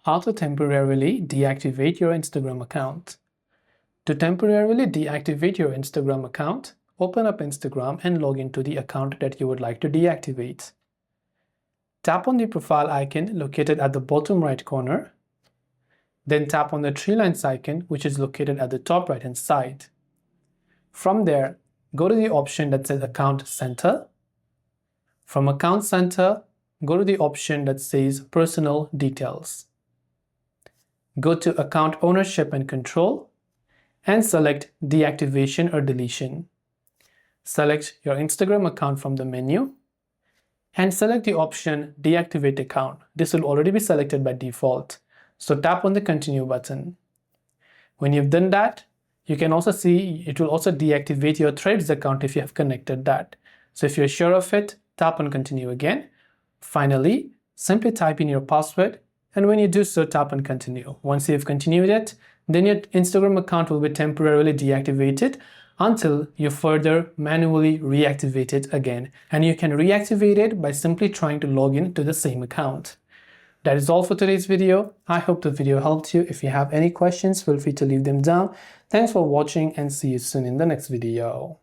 How to temporarily deactivate your Instagram account. To temporarily deactivate your Instagram account, open up Instagram and log into the account that you would like to deactivate. Tap on the profile icon located at the bottom right corner. Then tap on the three lines icon, which is located at the top right hand side. From there, go to the option that says Account Center. From Account Center, go to the option that says Personal Details. Go to Account Ownership and Control and select Deactivation or Deletion. Select your Instagram account from the menu and select the option Deactivate Account. This will already be selected by default, so tap on the Continue button. When you've done that, you can also see it will also deactivate your Threads account if you have connected that. So if you're sure of it, tap on Continue again. Finally, simply type in your password, and when you do so, tap on Continue. Once you've continued it, then your Instagram account will be temporarily deactivated until you further manually reactivate it again. And you can reactivate it by simply trying to log in to the same account. That is all for today's video. I hope the video helped you. If you have any questions, feel free to leave them down. Thanks for watching and see you soon in the next video.